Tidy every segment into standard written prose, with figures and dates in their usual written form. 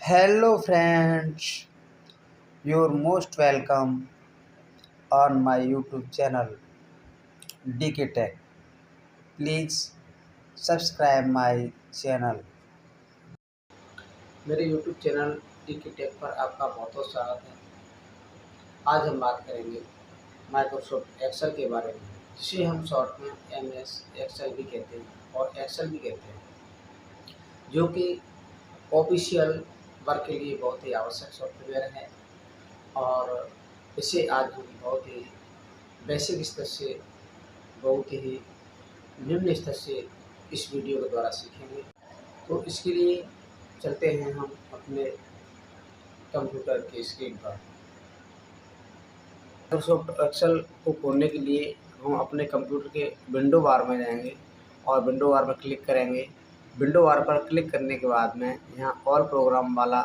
Hello friends, you're most welcome on my YouTube channel DK Tech. Please subscribe my channel. मेरे YouTube channel टीकी take पर आपका बहुत बहुत स्वागत है। आज हम बात करेंगे माइक्रोसॉफ्ट एक्सेल के बारे में, जिसे हम शॉर्ट में MS एक्सेल भी कहते हैं और एक्सेल भी कहते हैं, जो कि ऑफिशियल वर्क के लिए बहुत ही आवश्यक सॉफ्टवेयर है। और इसे आज हम बहुत ही बेसिक स्तर से, बहुत ही निम्न स्तर से इस वीडियो के द्वारा सीखेंगे। तो इसके लिए चलते हैं हम अपने कंप्यूटर की स्क्रीन पर। माइक्रोसॉफ्ट एक्सेल को खोलने के लिए हम अपने कंप्यूटर के विंडो बार में जाएंगे और विंडो बार पर क्लिक करेंगे। विंडो बार पर क्लिक करने के बाद में यहाँ ऑल प्रोग्राम वाला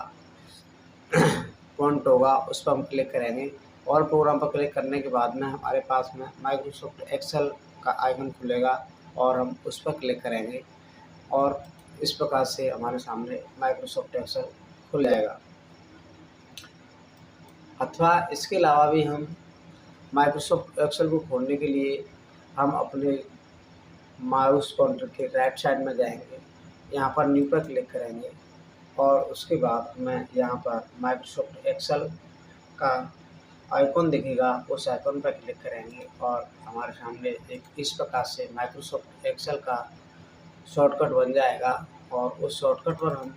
फॉन्ट होगा, उस पर हम क्लिक करेंगे। ऑल प्रोग्राम पर क्लिक करने के बाद में हमारे पास में माइक्रोसॉफ्ट एक्सेल का आइकन खुलेगा और हम उस पर क्लिक करेंगे और इस प्रकार से हमारे सामने माइक्रोसॉफ्ट एक्सेल खुल जाएगा। अथवा इसके अलावा भी हम माइक्रोसॉफ्ट एक्सेल को खोलने के लिए हम अपने माउस पॉइंटर के राइट साइड में जाएंगे, यहाँ पर न्यू पर क्लिक करेंगे और उसके बाद में यहाँ पर माइक्रोसॉफ्ट एक्सेल का आइकॉन दिखेगा, उस आइकॉन पर क्लिक करेंगे और हमारे सामने एक इस प्रकार से माइक्रोसॉफ्ट एक्सेल का शॉर्टकट बन जाएगा और उस शॉर्टकट पर हम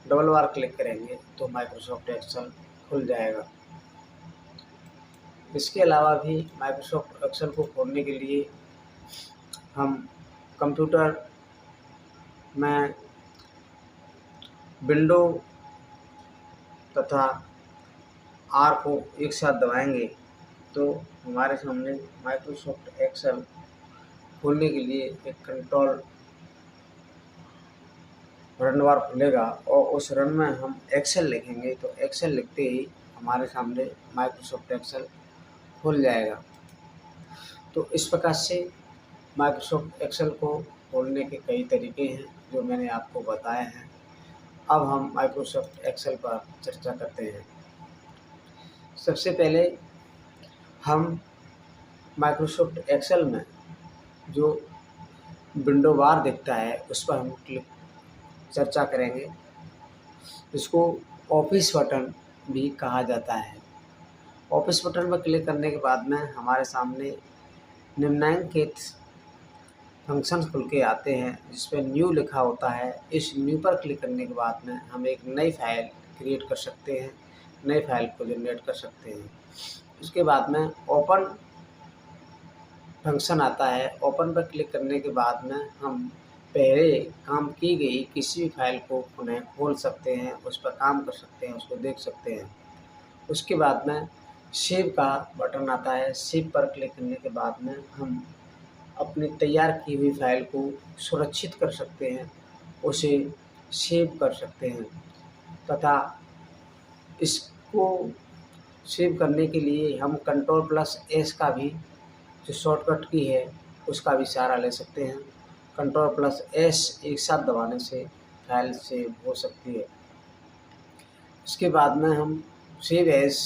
डबल बार क्लिक करेंगे तो माइक्रोसॉफ्ट एक्सेल खुल जाएगा। इसके अलावा भी माइक्रोसॉफ्ट एक्सेल को खोलने के लिए हम कंप्यूटर में विंडो तथा आर को एक साथ दबाएंगे तो हमारे सामने माइक्रोसॉफ्ट एक्सेल खोलने के लिए एक कंट्रोल रन बार खुलेगा और उस रन में हम एक्सेल लिखेंगे तो एक्सेल लिखते ही हमारे सामने माइक्रोसॉफ्ट एक्सेल खुल जाएगा। तो इस प्रकार से माइक्रोसॉफ्ट एक्सेल को खोलने के कई तरीके हैं जो मैंने आपको बताए हैं। अब हम माइक्रोसॉफ्ट एक्सेल पर चर्चा करते हैं। सबसे पहले हम माइक्रोसॉफ्ट एक्सेल में जो विंडो बार दिखता है उस पर हम चर्चा करेंगे। इसको ऑफिस बटन भी कहा जाता है। ऑफिस बटन पर क्लिक करने के बाद में हमारे सामने निम्नलिखित फंक्शंस खुल के आते हैं जिसमें न्यू लिखा होता है। इस न्यू पर क्लिक करने के बाद में हम एक नई फाइल क्रिएट कर सकते हैं, नई फाइल को जनरेट कर सकते हैं। उसके बाद में ओपन फंक्शन आता है। ओपन पर क्लिक करने के बाद में हम पहले काम की गई किसी भी फाइल को पुनः खोल सकते हैं, उस पर काम कर सकते हैं, उसको देख सकते हैं। उसके बाद में सेव का बटन आता है। सेव पर क्लिक करने के बाद में हम अपनी तैयार की हुई फाइल को सुरक्षित कर सकते हैं, उसे सेव कर सकते हैं तथा इसको सेव करने के लिए हम Ctrl+S का भी जो शॉर्टकट की है उसका भी सहारा ले सकते हैं। Ctrl+S एक साथ दबाने से फाइल सेव हो सकती है। इसके बाद में हम सेव एज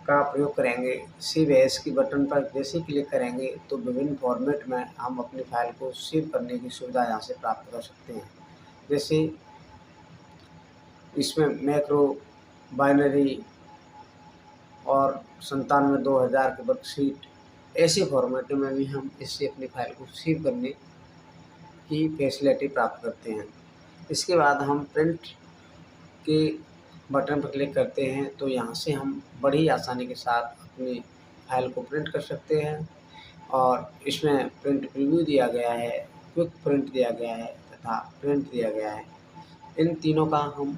का प्रयोग करेंगे। सेव एज की बटन पर जैसे ही क्लिक करेंगे तो विभिन्न फॉर्मेट में हम अपनी फाइल को सेव करने की सुविधा यहाँ से प्राप्त कर सकते हैं। जैसे इसमें मैक्रो, बाइनरी और 97/2000 की वर्कशीट, ऐसे फॉर्मेट में भी हम इससे अपनी फाइल को सेव करने की फैसिलिटी प्राप्त करते हैं। इसके बाद हम प्रिंट के बटन पर क्लिक करते हैं तो यहाँ से हम बड़ी आसानी के साथ अपनी फाइल को प्रिंट कर सकते हैं और इसमें प्रिंट प्रीव्यू दिया गया है, क्विक प्रिंट दिया गया है तथा प्रिंट दिया गया है। इन तीनों का हम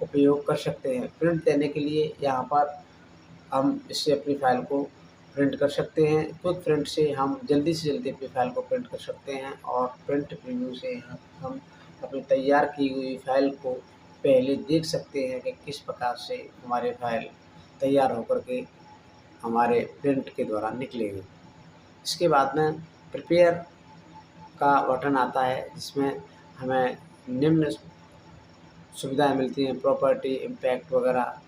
उपयोग कर सकते हैं। प्रिंट देने के लिए यहाँ पर हम इससे अपनी फाइल को प्रिंट कर सकते हैं। क्विक प्रिंट से हम जल्दी से जल्दी अपनी फाइल को प्रिंट कर सकते हैं और प्रिंट प्रीव्यू से हम अपनी तैयार की हुई फाइल को पहले देख सकते हैं कि किस प्रकार से हमारी फाइल तैयार होकर के हमारे प्रिंट के द्वारा निकलेगी। इसके बाद में प्रिपेयर का बटन आता है जिसमें हमें निम्न सुविधाएं मिलती हैं, प्रॉपर्टी, इम्पैक्ट वगैरह।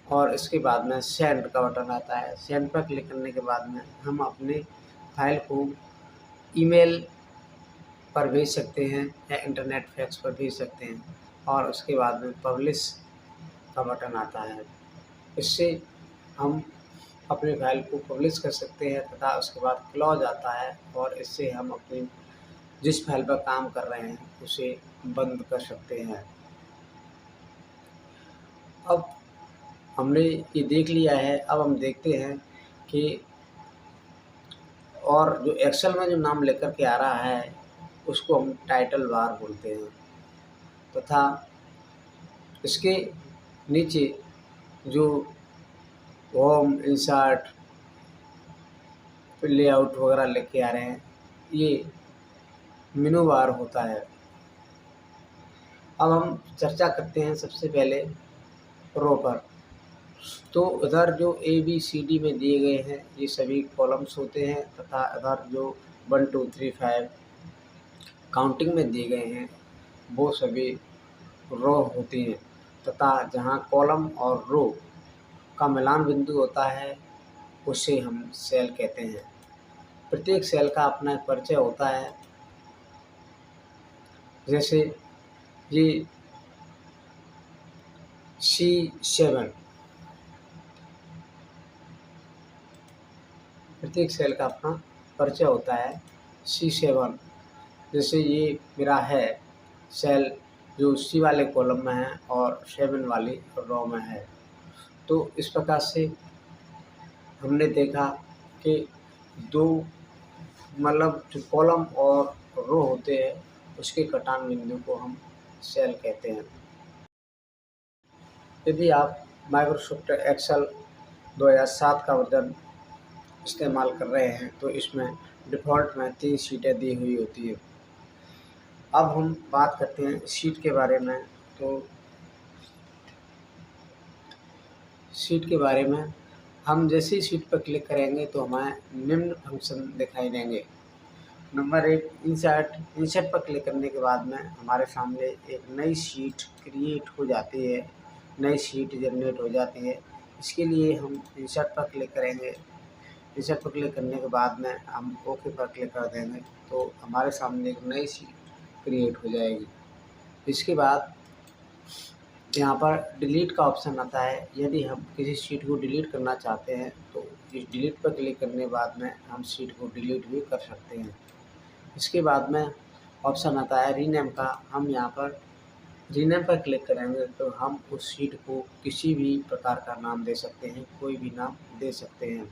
और इसके बाद में सेंड का बटन आता है। सेंड पर क्लिक करने के बाद में हम अपने फाइल को ईमेल पर भेज सकते हैं या इंटरनेट फैक्स पर भेज सकते हैं। और उसके बाद में पब्लिश का बटन आता है। इससे हम अपनी फाइल को पब्लिश कर सकते हैं तथा उसके बाद क्लोज आता है और इससे हम अपनी जिस फाइल पर काम कर रहे हैं उसे बंद कर सकते हैं। अब हमने ये देख लिया है, अब हम देखते हैं कि और जो एक्सेल में जो नाम लेकर के आ रहा है उसको हम टाइटल बार बोलते हैं तथा इसके नीचे जो होम, इंसर्ट, लेआउट वगैरह लेके आ रहे हैं ये मेनू बार होता है। अब हम चर्चा करते हैं सबसे पहले रो पर। तो इधर जो ABCD में दिए गए हैं ये सभी कॉलम्स होते हैं तथा इधर जो 1 2 3 5 काउंटिंग में दिए गए हैं वो सभी रो होती हैं तथा जहाँ कॉलम और रो का मिलान बिंदु होता है उसे हम सेल कहते हैं। प्रत्येक सेल का अपना एक परिचय होता है। जैसे ये C7, प्रत्येक सेल का अपना परिचय होता है। C7 जैसे ये मेरा है सेल जो C वाले कॉलम में है और 7 वाली रो में है। तो इस प्रकार से हमने देखा कि दो मतलब जो कॉलम और रो होते हैं उसके कटान बिंदु को हम सेल कहते हैं। यदि आप माइक्रोसॉफ्ट एक्सेल 2007 का वर्जन इस्तेमाल कर रहे हैं तो इसमें डिफ़ॉल्ट में 3 शीटें दी हुई होती है। अब हम बात करते हैं शीट के बारे में। तो शीट के बारे में हम जैसे ही शीट पर क्लिक करेंगे तो हमें निम्न फंक्शन दिखाई देंगे। नंबर 1 इंसर्ट पर क्लिक करने के बाद में हमारे सामने एक नई शीट क्रिएट हो जाती है, नई शीट जनरेट हो जाती है। इसके लिए हम इंसर्ट पर क्लिक करेंगे। इंसर्ट पर क्लिक करने के बाद में हम ओके पर क्लिक कर देंगे तो हमारे सामने एक नई शीट क्रिएट हो जाएगी। इसके बाद यहाँ पर डिलीट का ऑप्शन आता है। यदि हम किसी शीट को डिलीट करना चाहते हैं तो इस डिलीट पर क्लिक करने के बाद में हम शीट को डिलीट भी कर सकते हैं। इसके बाद में ऑप्शन आता है रीनेम का। हम यहाँ पर रीनेम पर क्लिक करेंगे तो हम उस शीट को किसी भी प्रकार का नाम दे सकते हैं, कोई भी नाम दे सकते हैं।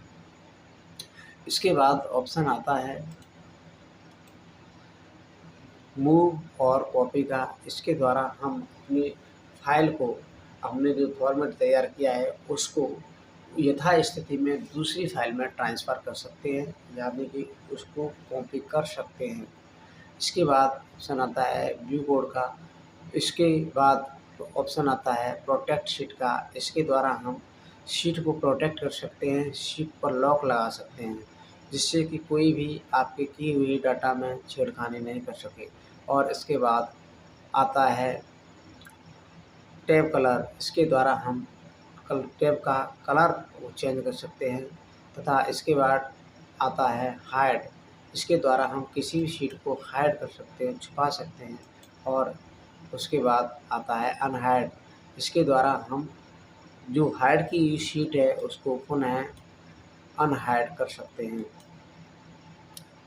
इसके बाद ऑप्शन आता है मूव और कॉपी का। इसके द्वारा हम अपनी फाइल को, हमने जो फॉर्मेट तैयार किया है उसको यथास्थिति में दूसरी फाइल में ट्रांसफ़र कर सकते हैं, यानी कि उसको कॉपी कर सकते हैं। इसके बाद ऑप्शन आता है व्यू कोड का। इसके बाद ऑप्शन आता है प्रोटेक्ट शीट का। इसके द्वारा हम शीट को प्रोटेक्ट कर सकते हैं, शीट पर लॉक लगा सकते हैं जिससे कि कोई भी आपके की हुई डाटा में छेड़खानी नहीं कर सके। और इसके बाद आता है टैब कलर। इसके द्वारा हम टैब का कलर को चेंज कर सकते हैं तथा इसके बाद आता है हाइड। इसके द्वारा हम किसी भी शीट को हाइड कर सकते हैं, छुपा सकते हैं। और उसके बाद आता है अनहाइड। इसके द्वारा हम जो हाइड की हुई शीट है उसको पुनः अनहाइड कर सकते हैं।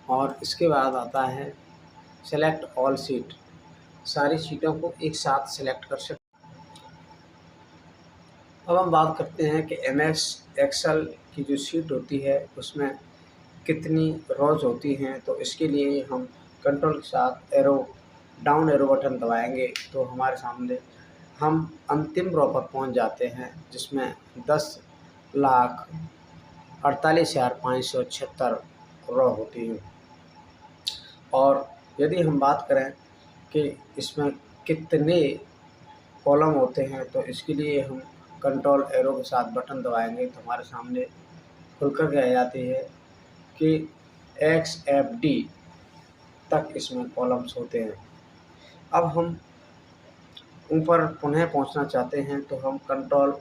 और इसके बाद आता है सेलेक्ट ऑल शीट। सारी शीटों को एक साथ सेलेक्ट कर सकते हैं। अब हम बात करते हैं कि MS एक्सेल की जो शीट होती है उसमें कितनी रोज़ होती हैं। तो इसके लिए हम कंट्रोल के साथ डाउन एरो बटन दबाएंगे तो हमारे सामने हम अंतिम रो पर पहुंच जाते हैं जिसमें 10,48,576 रो होती है। और यदि हम बात करें कि इसमें कितने कॉलम होते हैं तो इसके लिए हम कंट्रोल एरो के साथ बटन दबाएंगे तो हमारे सामने खुलकर के आ जाती है कि XFD तक इसमें कॉलम्स होते हैं। अब हम ऊपर पुनः पहुंचना चाहते हैं तो हम कंट्रोल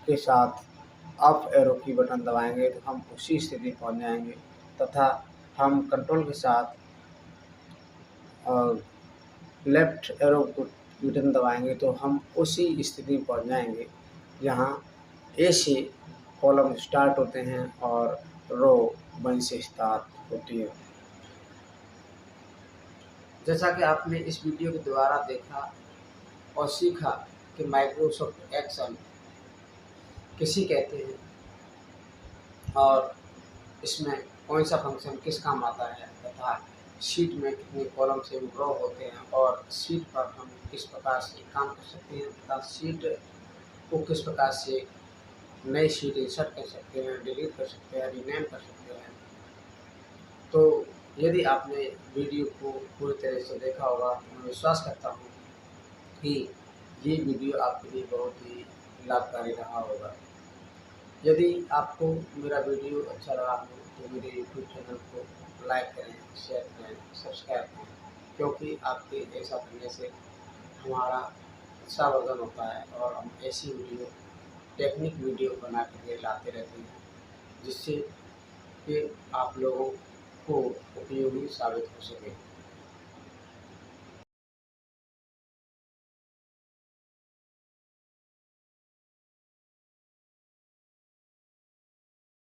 के साथ अप एरो की बटन दबाएंगे तो हम उसी स्थिति पहुंच जाएंगे, तथा हम कंट्रोल के साथ लेफ्ट एरो बटन दबाएंगे तो हम उसी स्थिति में पहुंच जाएंगे जहां ए से कॉलम स्टार्ट होते हैं और रो 1 से स्टार्ट होती है। जैसा कि आपने इस वीडियो के द्वारा देखा और सीखा कि माइक्रोसॉफ्ट एक्सेल किसे कहते हैं और इसमें कौन सा फंक्शन किस काम आता है, तथा शीट में कितने कॉलम से ड्रॉ होते हैं और शीट पर हम किस प्रकार से काम कर सकते हैं, तथा शीट को किस प्रकार से नई शीट इंसर्ट कर सकते हैं, डिलीट कर सकते हैं, रीनेम कर सकते हैं। तो यदि आपने वीडियो को पूरी तरह से देखा होगा तो मैं विश्वास करता हूँ कि ये वीडियो आपके लिए बहुत ही लाभकारी रहा होगा। यदि आपको मेरा वीडियो अच्छा लगा हो तो मेरे यूट्यूब चैनल को लाइक करें, शेयर करें, सब्सक्राइब करें, क्योंकि आपके ऐसा करने से हमारा उत्साहवर्धन होता है और हम ऐसी वीडियो टेक्निक वीडियो बना करके लाते रहते हैं, जिससे कि आप लोगों को उपयोगी साबित हो सके।